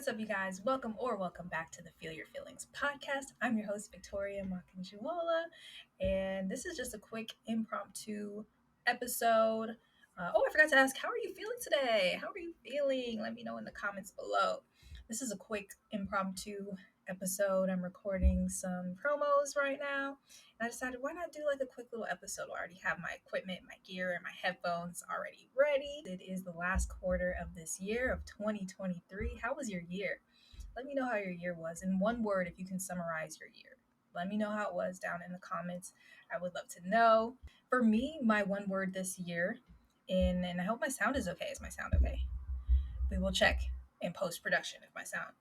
What's up, you guys? Welcome back to the Feel Your Feelings podcast. I'm your host, Victoria Makanjuola, and this is just a quick impromptu episode. I forgot to ask, how are you feeling today? How are you feeling? Let me know in the comments below. This is a quick impromptu episode. I'm recording some promos right now, and I decided, why not do like a quick little episode? I already have my equipment, my gear, and my headphones already ready. It is the last quarter of this year of 2023. How was your year? Let me know how your year was. In one word, if you can summarize your year. Let me know how it was down in the comments. I would love to know. For me, my one word this year, and I hope my sound is okay. Is my sound okay? We will check in post production if my sound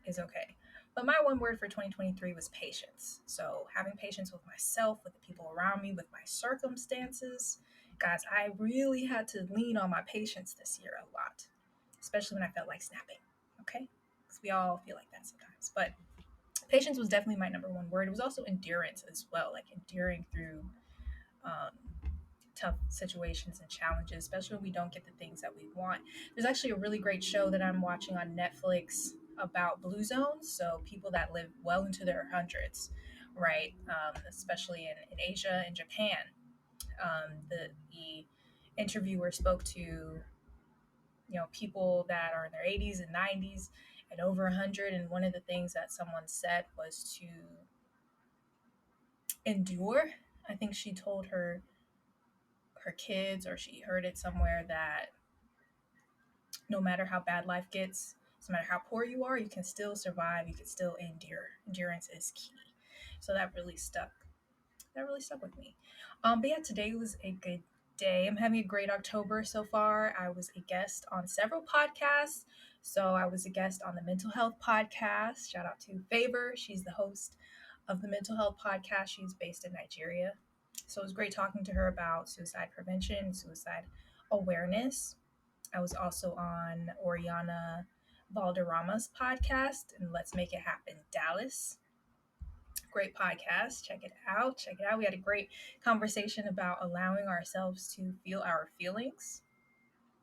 is okay. But my one word for 2023 was patience. So having patience with myself, with the people around me, with my circumstances. Guys, I really had to lean on my patience this year a lot, especially when I felt like snapping. Okay? Because we all feel like that sometimes. But patience was definitely my number one word. It was also endurance as well, like enduring through um, tough situations and challenges, especially when we don't get the things that we want. There's actually a really great show that I'm watching on Netflix about blue zones, so people that live well into their hundreds, right? Especially in Asia and Japan. The interviewer spoke to people that are in their 80s and 90s and over 100, and one of the things that someone said was to endure. I think she told her kids, or she heard it somewhere, that no matter how bad life gets, no matter how poor you are, you can still survive, you can still endure. Endurance is key. So that really stuck with me. But yeah, today was a good day. I'm having a great October so far. I was a guest on several podcasts. So I was a guest on the mental health podcast. Shout out to Favor. She's the host of the mental health podcast. She's based in Nigeria. So it was great talking to her about suicide prevention, suicide awareness. I was also on Oriana Valderrama's podcast and Let's Make It Happen Dallas. Great podcast. Check it out. Check it out. We had a great conversation about allowing ourselves to feel our feelings.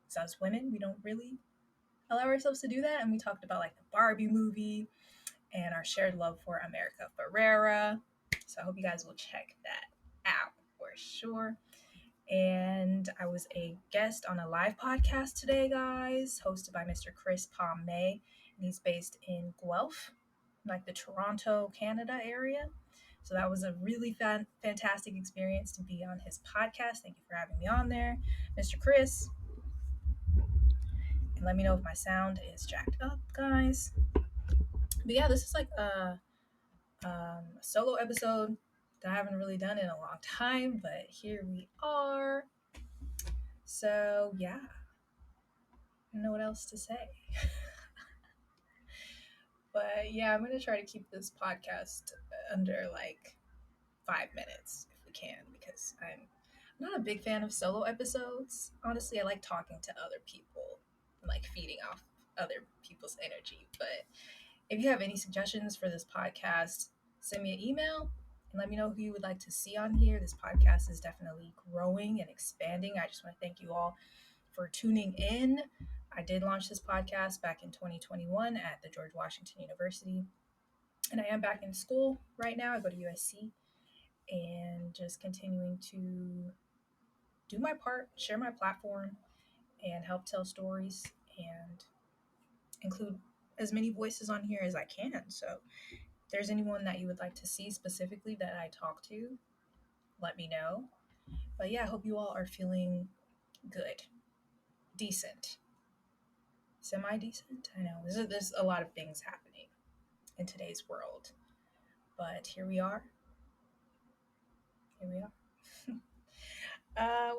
So as women, we don't really allow ourselves to do that. And we talked about like the Barbie movie and our shared love for America Ferrera. So I hope you guys will check that out for sure. And I was a guest on a live podcast today, guys, hosted by Mr. Chris Palme, and he's based in Guelph, like the Toronto, Canada area. So that was a really fantastic experience to be on his podcast. Thank you for having me on there, Mr. Chris. And let me know if my sound is jacked up, guys. But yeah, this is like a solo episode that I haven't really done in a long time, but here we are. So yeah, I don't know what else to say. But yeah, I'm gonna try to keep this podcast under like 5 minutes if we can, because I'm not a big fan of solo episodes. Honestly, I like talking to other people and like feeding off other people's energy. But if you have any suggestions for this podcast, send me an email and let me know who you would like to see on here. This podcast is definitely growing and expanding. I just want to thank you all for tuning in. I did launch this podcast back in 2021 at the George Washington University, and I am back in school right now. I go to USC, and just continuing to do my part, share my platform, and help tell stories and include as many voices on here as I can. So if there's anyone that you would like to see specifically that I talk to, let me know. But yeah, I hope you all are feeling good, decent, semi-decent. I know there's a lot of things happening in today's world, but here we are.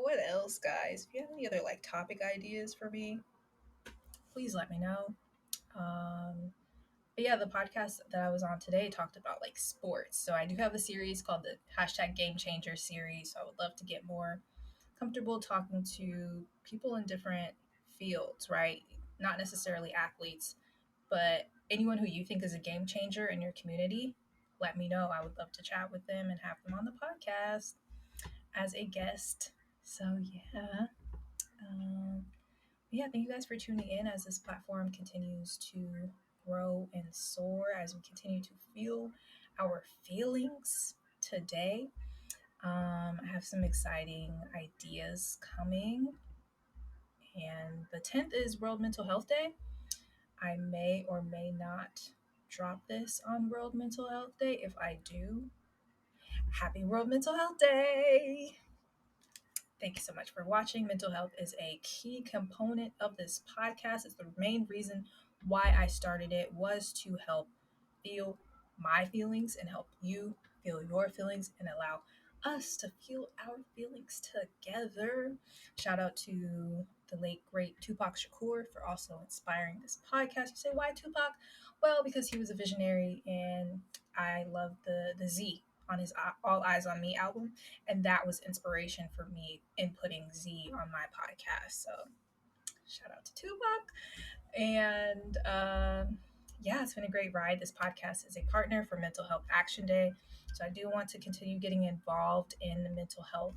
What else, guys? If you have any other like topic ideas for me, please let me know. But yeah, the podcast that I was on today talked about like sports. So I do have a series called the #Game Changer series. So I would love to get more comfortable talking to people in different fields, right? Not necessarily athletes, but anyone who you think is a game changer in your community. Let me know. I would love to chat with them and have them on the podcast as a guest. So yeah. Yeah, thank you guys for tuning in as this platform continues to grow and soar as we continue to feel our feelings today. I have some exciting ideas coming, and the 10th is World Mental Health Day. I may or may not drop this on World Mental Health Day. If I do, happy World Mental Health Day! Thank you so much for watching. Mental health is a key component of this podcast. It's the main reason why I started it, was to help feel my feelings and help you feel your feelings and allow us to feel our feelings together. Shout out to the late great Tupac Shakur for also inspiring this podcast. You say, why Tupac? Well, because he was a visionary, and I love the Z on his All Eyes on Me album, and that was inspiration for me in putting Z on my podcast. So shout out to Tupac. And yeah, it's been a great ride. This podcast is a partner for Mental Health Action Day. So I do want to continue getting involved in the mental health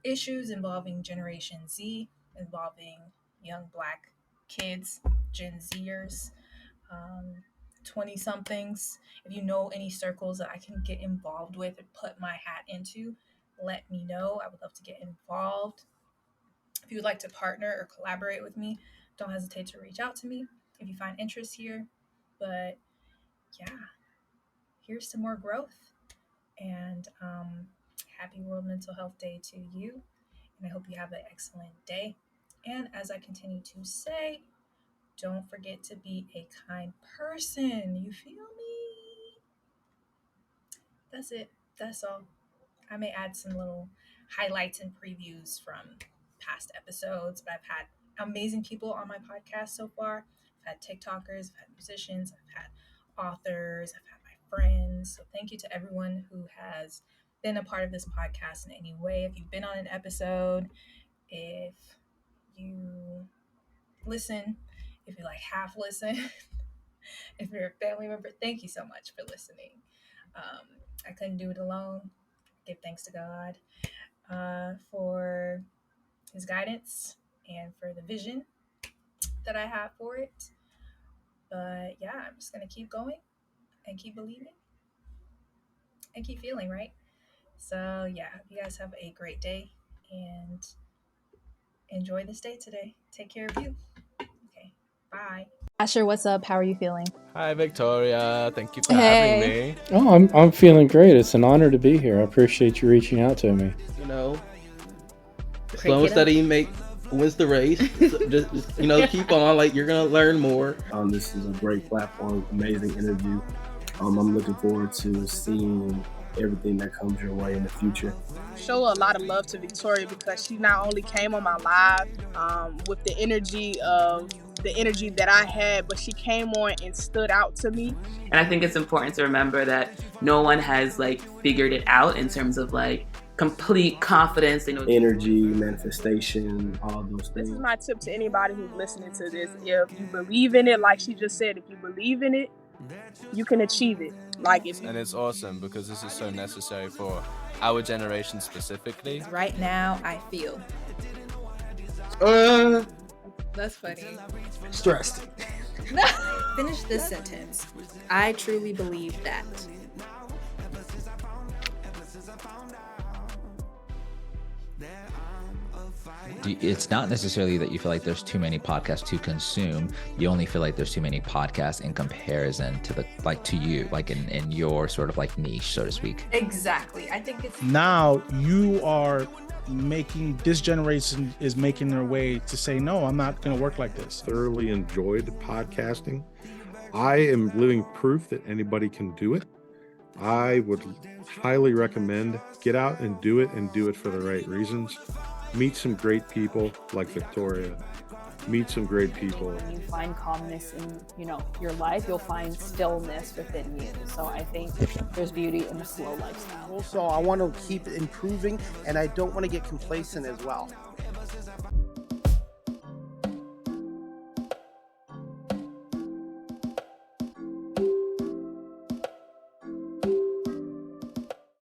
issues involving Generation Z, involving young Black kids, Gen Zers, 20 somethings. If you know any circles that I can get involved with and put my hat into, let me know. I would love to get involved. If you would like to partner or collaborate with me, don't hesitate to reach out to me if you find interest here. But yeah, here's some more growth. And happy World Mental Health Day to you. And I hope you have an excellent day. And as I continue to say, don't forget to be a kind person. You feel me? That's it. That's all. I may add some little highlights and previews from past episodes, but I've had amazing people on my podcast so far. I've had TikTokers, I've had musicians, I've had authors, I've had my friends. So thank you to everyone who has been a part of this podcast in any way. If you've been on an episode, if you listen, if you like half listen, if you're a family member, thank you so much for listening. I couldn't do it alone. Give thanks to God for his guidance and for the vision that I have for it. But yeah, I'm just going to keep going and keep believing and keep feeling, right? So yeah, you guys have a great day and enjoy this day today. Take care of you. Okay, bye. Asher, what's up? How are you feeling? Hi, Victoria. Thank you for having me. Oh, I'm feeling great. It's an honor to be here. I appreciate you reaching out to me. You know, slow and steady wins the race. So just keep on. Like, you're gonna learn more. This is a great platform, amazing interview. I'm looking forward to seeing everything that comes your way in the future. Show a lot of love to Victoria because she not only came on my live with the energy that I had, but she came on and stood out to me. And I think it's important to remember that no one has figured it out in terms of complete confidence. Energy, manifestation, all those things. This is my tip to anybody who's listening to this. If you believe in it, like she just said, if you believe in it, you can achieve it. And it's awesome because this is so necessary for our generation specifically. Right now, I feel. That's funny. Stressed. Finish this sentence. I truly believe that. It's not necessarily that you feel like there's too many podcasts to consume. You only feel like there's too many podcasts in comparison to to you, in your sort of niche, so to speak. Exactly. I think it's now you are making this generation is making their way to say, no, I'm not going to work like this. Thoroughly enjoyed podcasting. I am living proof that anybody can do it. I would highly recommend get out and do it for the right reasons. Meet some great people like Victoria. Meet some great people. When you find calmness in, your life, you'll find stillness within you. So I think there's beauty in the slow lifestyle. Also, I want to keep improving, and I don't want to get complacent as well.